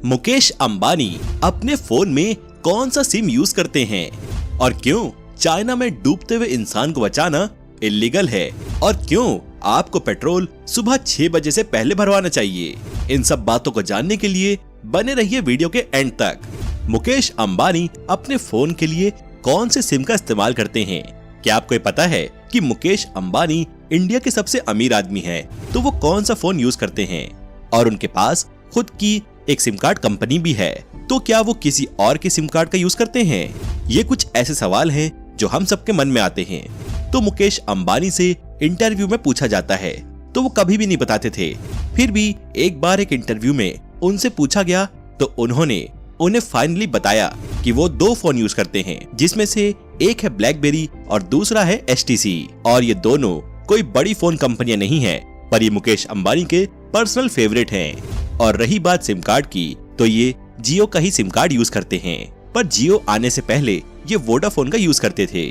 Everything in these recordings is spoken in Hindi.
मुकेश अंबानी अपने फोन में कौन सा सिम यूज करते हैं और क्यों चाइना में डूबते हुए इंसान को बचाना इलीगल है और क्यों आपको पेट्रोल सुबह 6 बजे से पहले भरवाना चाहिए। इन सब बातों को जानने के लिए बने रहिए वीडियो के एंड तक। मुकेश अंबानी अपने फोन के लिए कौन से सिम का इस्तेमाल करते हैं? क्या आपको ये पता है कि मुकेश अंबानी इंडिया के सबसे अमीर आदमी हैं, तो वो कौन सा फोन यूज करते हैं? और उनके पास खुद की एक सिम कार्ड कंपनी भी है, तो क्या वो किसी और के सिम कार्ड का यूज करते हैं? ये कुछ ऐसे सवाल हैं जो हम सबके मन में आते हैं। तो मुकेश अंबानी से इंटरव्यू में पूछा जाता है तो वो कभी भी नहीं बताते थे। फिर भी एक बार एक इंटरव्यू में उनसे पूछा गया तो उन्होंने उन्हें फाइनली बताया कि वो 2 फोन यूज करते हैं, जिसमें से एक है ब्लैकबेरी और दूसरा है HTC। और ये दोनों कोई बड़ी फोन कंपनियां नहीं है, पर ये मुकेश अंबानी के पर्सनल फेवरेट हैं। और रही बात सिम कार्ड की, तो ये जियो का ही सिम कार्ड यूज करते हैं, पर जियो आने से पहले ये वोडाफोन का यूज करते थे।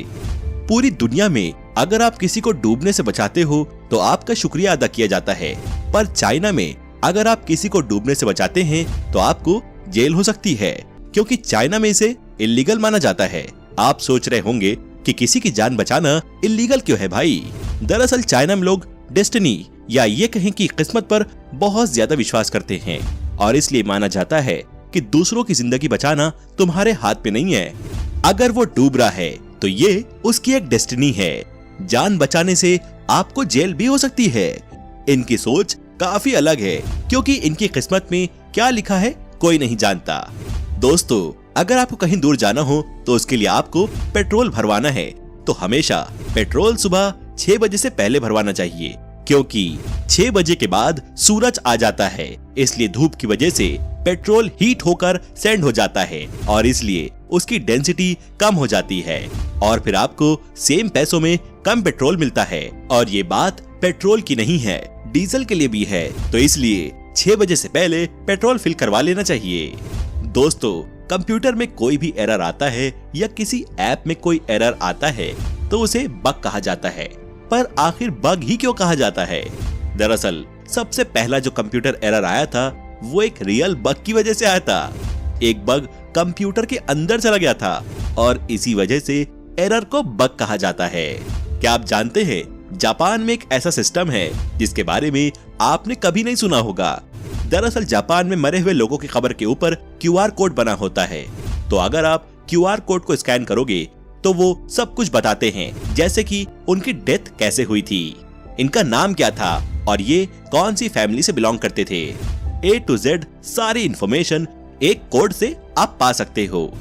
पूरी दुनिया में अगर आप किसी को डूबने से बचाते हो तो आपका शुक्रिया अदा किया जाता है, पर चाइना में अगर आप किसी को डूबने से बचाते हैं तो आपको जेल हो सकती है, क्योंकि चाइना में इसे इलीगल माना जाता है। आप सोच रहे होंगे कि किसी की जान बचाना इलीगल क्यों है भाई? दरअसल चाइना में लोग डेस्टिनी या ये कहें कि किस्मत पर बहुत ज्यादा विश्वास करते हैं और इसलिए माना जाता है कि दूसरों की जिंदगी बचाना तुम्हारे हाथ में नहीं है। अगर वो डूब रहा है तो ये उसकी एक डेस्टिनी है। जान बचाने से आपको जेल भी हो सकती है। इनकी सोच काफी अलग है, क्योंकि इनकी किस्मत में क्या लिखा है कोई नहीं जानता। दोस्तों, अगर आपको कहीं दूर जाना हो तो उसके लिए आपको पेट्रोल भरवाना है, तो हमेशा पेट्रोल सुबह 6 बजे से पहले भरवाना चाहिए, क्योंकि 6 बजे के बाद सूरज आ जाता है। इसलिए धूप की वजह से पेट्रोल हीट होकर सैंड हो जाता है और इसलिए उसकी डेंसिटी कम हो जाती है और फिर आपको सेम पैसों में कम पेट्रोल मिलता है। और ये बात पेट्रोल की नहीं है, डीजल के लिए भी है, तो इसलिए 6 बजे से पहले पेट्रोल फिल करवा लेना चाहिए। दोस्तों, कंप्यूटर में कोई भी एरर आता है या किसी ऐप में कोई एरर आता है तो उसे बग कहा जाता है, पर आखिर बग ही क्यों कहा जाता है? दरअसल सबसे पहला जो कंप्यूटर एरर आया था वो एक रियल बग की वजह से आया था। एक बग कंप्यूटर के अंदर चला गया था और इसी वजह से एरर को बग कहा जाता है। क्या आप जानते हैं जापान में एक ऐसा सिस्टम है जिसके बारे में आपने कभी नहीं सुना होगा? दरअसल जापान में मरे हुए लोगों की कब्र के ऊपर QR कोड बना होता है, तो अगर आप QR कोड को स्कैन करोगे तो वो सब कुछ बताते हैं, जैसे कि उनकी डेथ कैसे हुई थी, इनका नाम क्या था और ये कौन सी फैमिली से बिलोंग करते थे। A to Z सारी इंफॉर्मेशन एक कोड से आप पा सकते हो।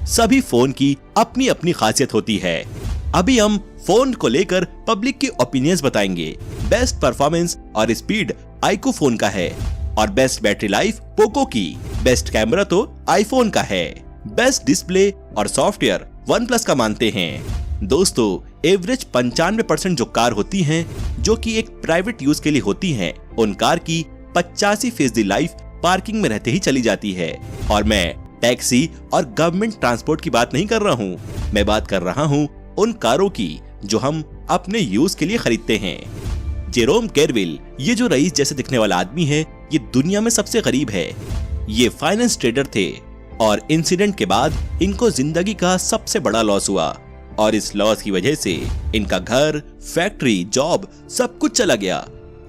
सभी फोन की अपनी अपनी खासियत होती है। अभी हम फोन को लेकर पब्लिक की ओपिनियंस बताएंगे। बेस्ट परफॉर्मेंस और स्पीड आईक्यू फोन का है और बेस्ट बैटरी लाइफ पोको की। बेस्ट कैमरा तो आईफोन का है। बेस्ट डिस्प्ले और सॉफ्टवेयर OnePlus का मानते हैं। दोस्तों, एवरेज 95% जो कार होती हैं, जो कि एक प्राइवेट यूज के लिए होती हैं, उन कार की 85% लाइफ पार्किंग में रहते ही चली जाती है। और मैं टैक्सी और गवर्नमेंट ट्रांसपोर्ट की बात नहीं कर रहा हूँ, मैं बात कर रहा हूँ उन कारों की जो हम अपने यूज के लिए खरीदते हैं। जेरोम केरविल, ये जो रईस जैसे दिखने वाला आदमी है, ये दुनिया में सबसे गरीब है। ये फाइनेंस ट्रेडर थे और इंसिडेंट के बाद इनको जिंदगी का सबसे बड़ा लॉस हुआ और इस लॉस की वजह से इनका घर, फैक्ट्री, जॉब सब कुछ चला गया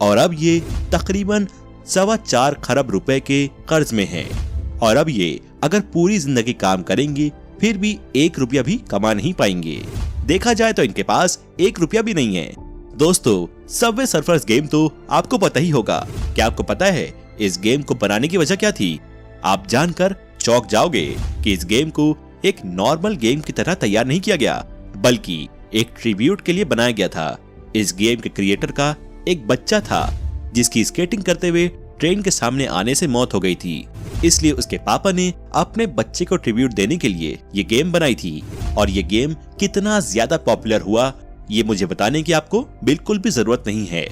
और अब ये तकरीबन 4.25 खरब रुपए के कर्ज में हैं। और अब ये अगर पूरी जिंदगी काम करेंगे फिर भी 1 रुपया भी कमा नहीं पाएंगे। देखा जाए तो इनके पास 1 रुपया भी नहीं है। दोस्तों, सबवे सर्फर्स गेम तो आपको पता ही होगा। क्या आपको पता है इस गेम को बनाने की वजह क्या थी? आप जानकर चौंक जाओगे कि इस गेम को एक नॉर्मल गेम की तरह तैयार नहीं किया गया, बल्कि एक ट्रिब्यूट के लिए बनाया गया था। इस गेम के क्रिएटर का एक बच्चा था जिसकी स्केटिंग करते हुए ट्रेन के सामने आने से मौत हो गई थी, इसलिए उसके पापा ने अपने बच्चे को ट्रिब्यूट देने के लिए ये गेम बनाई थी। और ये गेम कितना ज्यादा पॉपुलर हुआ ये मुझे बताने की आपको बिल्कुल भी जरूरत नहीं है।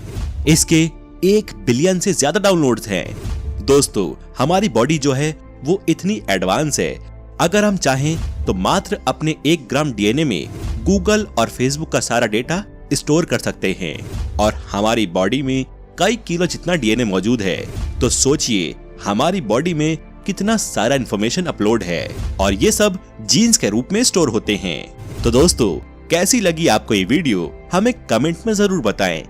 इसके 1 बिलियन से ज्यादा डाउनलोड्स हैं। दोस्तों, हमारी बॉडी जो है वो इतनी एडवांस है, अगर हम चाहें तो मात्र अपने 1 ग्राम DNA में गूगल और फेसबुक का सारा डेटा स्टोर कर सकते हैं। और हमारी बॉडी में कई किलो जितना DNA मौजूद है, तो सोचिए हमारी बॉडी में कितना सारा इन्फॉर्मेशन अपलोड है और ये सब जीन्स के रूप में स्टोर होते हैं। तो दोस्तों, कैसी लगी आपको ये वीडियो हमें कमेंट में जरूर बताएं।